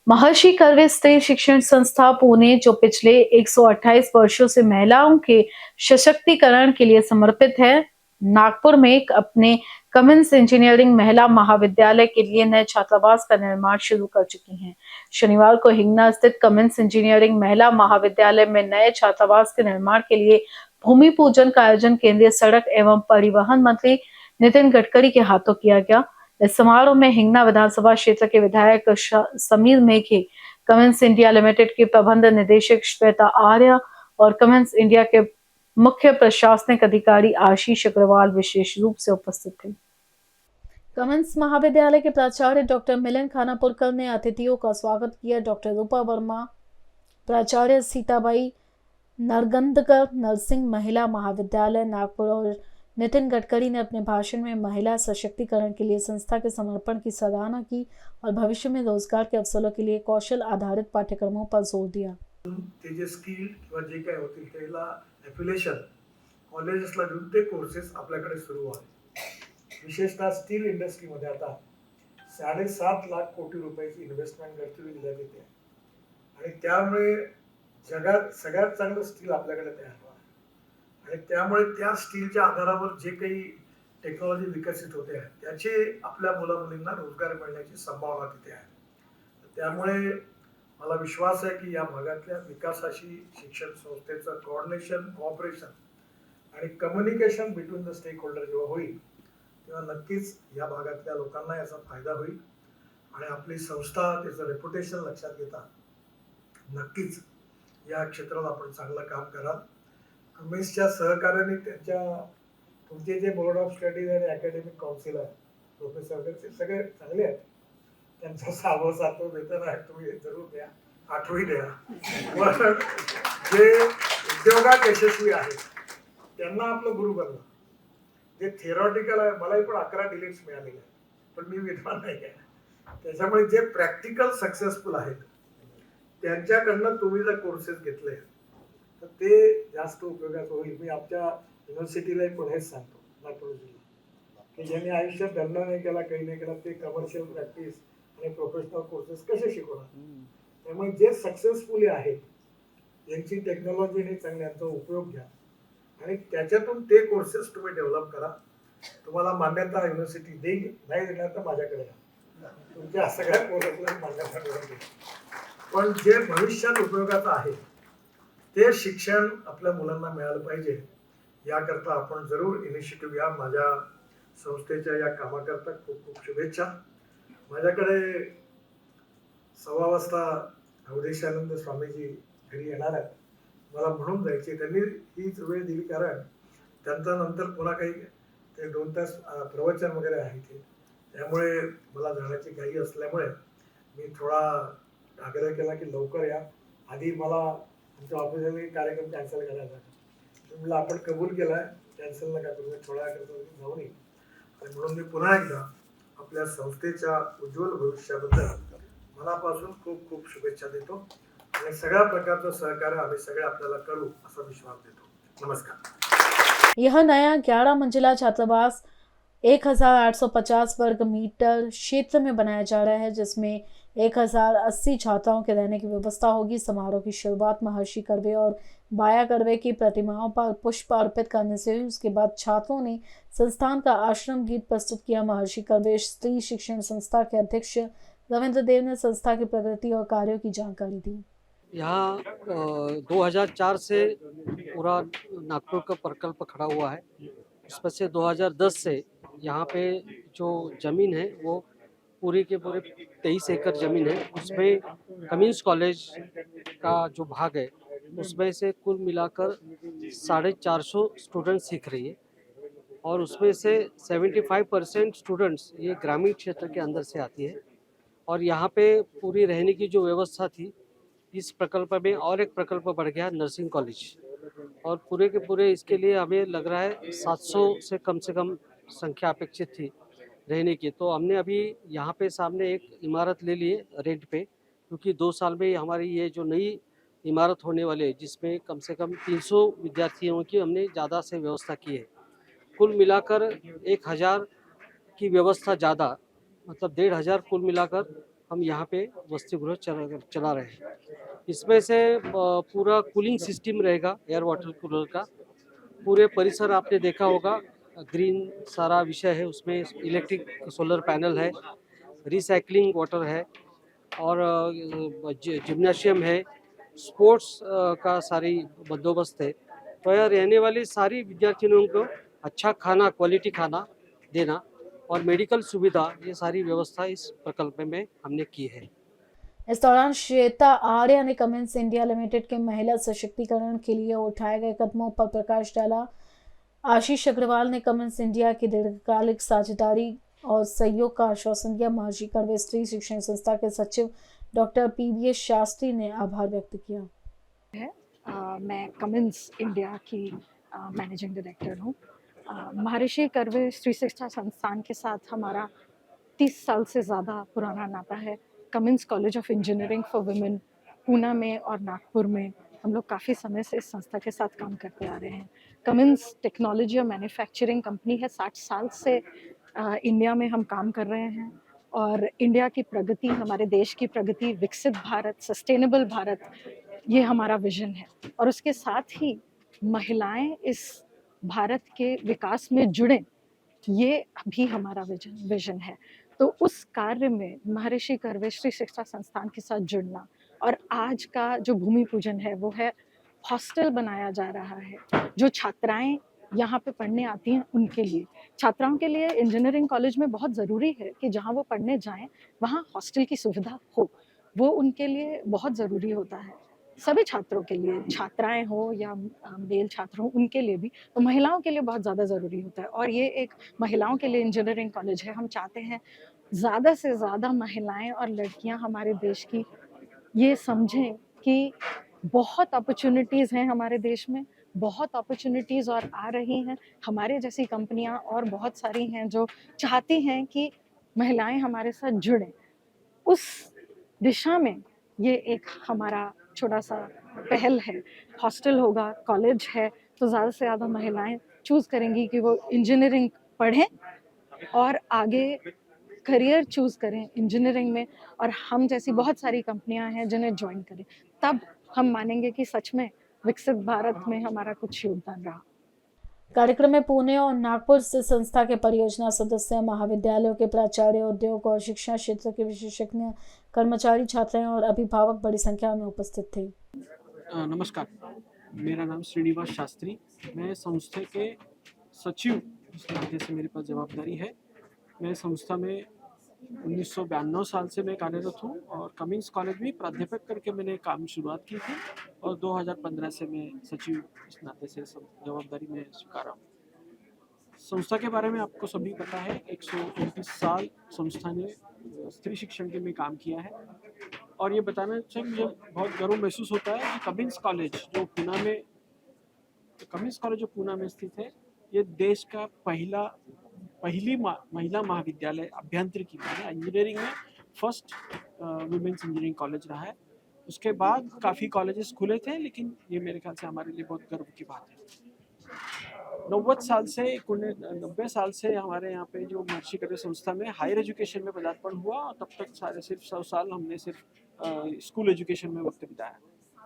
महर्षि curve स्त्री शिक्षण संस्था पुणे जो पिछले 128 वर्षों से महिलाओं के सशक्तिकरण के लिए समर्पित है, नागपुर में अपने कमिंस इंजीनियरिंग महिला महाविद्यालय के लिए नए छात्रावास का निर्माण शुरू कर चुकी हैं। शनिवार को हिंगना स्थित कमिंस इंजीनियरिंग महिला महाविद्यालय में नए छात्रावास के निर्माण के लिए भूमि पूजन का आयोजन केंद्रीय सड़क एवं परिवहन मंत्री नितिन गडकरी के हाथों किया गया। इस समारोह में हिंगना विधानसभा क्षेत्र के विधायक समीर मेघे, कमिंस इंडिया लिमिटेड के प्रबंध निदेशक श्वेता आर्य और कमिंस इंडिया के मुख्य प्रशासनिक अधिकारी आशीष अग्रवाल विशेष रूप से उपस्थित थे। कमिंस महाविद्यालय के प्राचार्य डॉक्टर मिलन खानापुरकर ने अतिथियों का स्वागत किया। डॉक्टर रूपा वर्मा, प्राचार्य सीताबाई नरगंदकर नर्सिंग महिला महाविद्यालय नागपुर और नितिन गडकरी ने अपने भाषण में महिला सशक्तिकरण के लिए संस्था के समर्पण की सराहना की और भविष्य में रोजगार के अवसरों के लिए कौशल आधारित पाठ्यक्रमों पर जोर दिया। ते जे स्किल किंवा जे काय होतील त्याला एफिलिएशन कॉलेजेसला देऊन ते कोर्सेस आपल्याकडे सुरू आहे। विशेषतः स्टील इंडस्ट्रीमध्ये आता 7.5 लाख कोटी रुपयाची इन्व्हेस्टमेंट गडचिरोली जिल्ह्यात येते आणि त्यामुळे जगात सगळ्यात चांगलं स्टील आपल्याकडे तयार होणार आणि त्यामुळे त्या स्टीलच्या आधारावर जे काही टेक्नॉलॉजी विकसित होते आहे त्याचे आपल्या मुलामुलींना रोजगार मिळण्याची संभावना तिथे आहे। त्यामुळे मला विश्वास आहे की या भागातल्या विकासाशी शिक्षण संस्थेचं कोऑर्डिनेशन, कोऑपरेशन आणि communication between the stakeholder जेव्हा होईल तेव्हा नक्कीच या भागातल्या लोकांना याचा फायदा होईल आणि आपली संस्था त्याचं रेप्युटेशन लक्षात घेता नक्कीच या क्षेत्रात आपण चांगलं काम कराल। कमिन्सच्या सहकार्याने त्यांच्या तुमचे जे बोर्ड ऑफ स्टडीज आणि अकॅडमिक काउन्सिल आहे प्रोफेसर वगैरे ते सगळे चांगले आहेत। त्यांचा 6वं 7वं वेतन आहे तुम्ही जरूर द्या, 8वी द्या। पण जे उद्योगात यशस्वी आहेत त्यांना आपलं गुरु बनवा। जे थिअरॉटिकल आहे मलाही पण 11 डिलीट्स मिळालेले आहेत पण मी विद्वान नाही आहे। त्याच्यामुळे जे प्रॅक्टिकल सक्सेसफुल आहेत त्यांच्याकडनं तुम्ही जर कोर्सेस घेतले तर ते जास्त उपयोगाचं होईल। मी आमच्या युनिव्हर्सिटीला पण हेच सांगतो नागपूर जिल्हा की ज्यांनी आयुष्यात धंदा नाही केला काही नाही केला ते कमर्शियल प्रॅक्टिस आणि प्रोफेशनल कोर्सेस कसे शिकवणार। त्यामुळे जे सक्सेसफुली आहेत यांची टेक्नॉलॉजीने चांगली यांचा उपयोग घ्या आणि त्याच्यातून ते कोर्सेस तुम्ही डेव्हलप करा। तुम्हाला मान्यता युनिव्हर्सिटी देईल, नाही देणार तर माझ्याकडे या, तुमच्या सगळ्या कोर्सेसला मान्यता मिळवून देईल। पण जे भविष्यात उपयोगाचं आहे ते शिक्षण आपल्या मुलांना मिळालं पाहिजे याकरता आपण जरूर इनिशिएटिव्ह घ्या। माझ्या संस्थेच्या या कामाकरता खूप खूप शुभेच्छा। माझ्याकडे 1:15 वाजता अवधेशानंद स्वामीजी घरी येणार आहेत, मला म्हणून जायचे। त्यांनी हीच वेळ दिली कारण त्यांचा नंतर पुन्हा काही ते 2 तास प्रवचन वगैरे आहे ते, त्यामुळे मला जाण्याची घाई असल्यामुळे मी थोडा आग्रह केला की लवकर या। आधी मला आमच्या ऑफिसमध्ये कार्यक्रम कॅन्सल करायचा म्हणलं आपण कबूल केलाय, कॅन्सल नका करू, थोड्या वेळ जाऊन येईल। आणि म्हणून मी पुन्हा एकदा आपल्या संस्थेच्या उज्ज्वल भविष्याबद्दल मनापासून खूप खूप शुभेच्छा देतो आणि सगळ्या प्रकारचं सहकार्य आम्ही सगळे आपल्याला करू असा विश्वास देतो। नमस्कार। यह नया 11 मंजिला छात्रावास 1850 वर्ग मीटर क्षेत्र में बनाया जा रहा है, जिसमें 1080 छात्राओं के रहने की व्यवस्था होगी। समारोह की शुरुआत महर्षि कर्वे और बाया कर्वे की प्रतिमाओं पर पुष्प अर्पित करने से हुई। उसके बाद छात्रों ने संस्थान का आश्रम गीत प्रस्तुत किया। महर्षि कर्वे स्त्री शिक्षण संस्था के अध्यक्ष रविंद्र देव ने संस्था की प्रगति और कार्यों की जानकारी दी। यहाँ 2004 से पूरा नागपुर का प्रकल्प खड़ा हुआ है। उसमें से 2010 से यहाँ पे जो ज़मीन है वो पूरी के पूरे 23 एकड़ ज़मीन है। उसमें कमिंस कॉलेज का जो भाग है उसमें से कुल मिलाकर 450 स्टूडेंट्स सीख रही है और उसमें से 75% स्टूडेंट्स ये ग्रामीण क्षेत्र के अंदर से आती है। और यहाँ पे पूरी रहने की जो व्यवस्था थी, इस प्रकल्प में और एक प्रकल्प बढ़ गया नर्सिंग कॉलेज, और पूरे के पूरे इसके लिए हमें लग रहा है 700 से कम संख्या अपेक्षित थी रहने की। तो हमने अभी यहाँ पे सामने एक इमारत ले ली है रेंट पे, क्योंकि 2 साल में हमारी ये जो नई इमारत होने वाली है जिसमें कम से कम 300 विद्यार्थियों की हमने ज़्यादा से व्यवस्था की है। कुल मिलाकर 1000 की व्यवस्था ज़्यादा, मतलब 1500 कुल मिलाकर हम यहाँ पे वसति गृह चला रहे हैं। इसमें से पूरा कूलिंग सिस्टम रहेगा, एयर वाटर कूलर का। पूरे परिसर आपने देखा होगा, ग्रीन सारा विषय है, उसमें इलेक्ट्रिक सोलर पैनल है, रिसाइकलिंग वाटर है और जिम्नाशियम है, स्पोर्ट्स का सारी बंदोबस्त है। तो यहाँ रहने वाले सारी विद्यार्थियों को अच्छा खाना, क्वालिटी खाना देना और मेडिकल सुविधा, ये सारी व्यवस्था इस प्रकल्प में हमने की है। इस दौरान श्वेता आर्य ने कमिंस इंडिया लिमिटेड के महिला सशक्तिकरण के लिए उठाए गए कदमों पर प्रकाश डाला। आशीष अग्रवाल ने कमिंस इंडिया की दीर्घकालिक साझेदारी और सहयोग का आश्वासन दिया। महर्षि कर्वे स्त्री शिक्षण संस्था के सचिव डॉक्टर PBS शास्त्री ने आभार व्यक्त किया। मैं कमिंस इंडिया की मैनेजिंग डायरेक्टर हूँ। महर्षि कर्वे स्त्री शिक्षा संस्थान के साथ हमारा 30 साल से ज़्यादा पुराना नाता है। Cummins college of engineering for women Poona में और नागपुर में हम लोग काफ़ी समय से इस संस्था के साथ काम करते आ रहे हैं। कमिंस टेक्नोलॉजी और मैन्युफैक्चरिंग कंपनी है। 60 साल से इंडिया में हम काम कर रहे हैं और इंडिया की प्रगति, हमारे देश की प्रगति, विकसित भारत, सस्टेनेबल भारत, ये हमारा विजन है। और उसके साथ ही महिलाएं इस भारत के विकास में जुड़ें, ये भी हमारा विजन है। तो उस कार्य में महर्षि कर्वे स्त्री शिक्षा संस्थान के साथ जुड़ना और आज का जो भूमि पूजन है वो है हॉस्टल बनाया जा रहा है जो छात्राएं यहाँ पे पढ़ने आती हैं उनके लिए। छात्राओं के लिए इंजीनियरिंग कॉलेज में बहुत ज़रूरी है कि जहाँ वो पढ़ने जाएं वहाँ हॉस्टल की सुविधा हो, वो उनके लिए बहुत ज़रूरी होता है। सभी छात्रों के लिए, छात्राएं हो या मेल छात्र हो, उनके लिए भी, तो महिलाओं के लिए बहुत ज़्यादा ज़रूरी होता है। और ये एक महिलाओं के लिए इंजीनियरिंग कॉलेज है। हम चाहते हैं ज़्यादा से ज़्यादा महिलाएं और लड़कियां हमारे देश की ये समझें कि बहुत अपॉर्चुनिटीज़ हैं हमारे देश में, बहुत अपॉर्चुनिटीज़ और आ रही हैं। हमारे जैसी कंपनियां और बहुत सारी हैं जो चाहती हैं कि महिलाएं हमारे साथ जुड़ें। उस दिशा में ये एक हमारा छोटा सा पहल है। हॉस्टल होगा, कॉलेज है, तो ज़्यादा से ज़्यादा महिलाएं चूज़ करेंगी कि वो इंजीनियरिंग पढ़ें और आगे करियर चूज़ करें इंजीनियरिंग में, और हम जैसी बहुत सारी कंपनियां हैं जिन्हें ज्वाइन करें। तब हम मानेंगे कि सच में विकसित भारत में हमारा कुछ योगदान रहा। कार्यक्रम में पुणे और नागपुर से संस्था के परियोजना सदस्य, महाविद्यालयों के प्राचार्य, उद्योग और शिक्षा क्षेत्र के विशेषज्ञ, कर्मचारी, छात्राएं और अभिभावक बड़ी संख्या में उपस्थित थे। नमस्कार, मेरा नाम श्रीनिवास शास्त्री। मैं संस्था के सचिव इस नाते से मेरे पास जवाबदारी है। मैं संस्था में 1992 साल से मैं कार्यरत हूँ और कमिंस कॉलेज में प्राध्यापक करके मैंने काम शुरुआत की थी और 2015 से मैं सचिव इस नाते से जवाबदारी में स्वीकार हूँ। संस्था के बारे में आपको सभी पता है, 129 साल संस्था ने स्त्री शिक्षण के में काम किया है और ये बताना चाहिए मुझे बहुत गर्व महसूस होता है कि कमिंस कॉलेज जो पूना में स्थित है, ये देश का पहली महिला महाविद्यालय अभियांत्रिकी में, इंजीनियरिंग में फर्स्ट वुमेन्स इंजीनियरिंग कॉलेज रहा है। उसके बाद काफ़ी कॉलेजेस खुले थे, लेकिन ये मेरे ख्याल से हमारे लिए बहुत गर्व की बात है। 90 साल से हमारे यहाँ पे जो महर्षि कर्वे संस्था में हायर एजुकेशन में पदार्पण हुआ और तब तक सिर्फ 100 साल हमने सिर्फ स्कूल एजुकेशन में वक्त बिताया।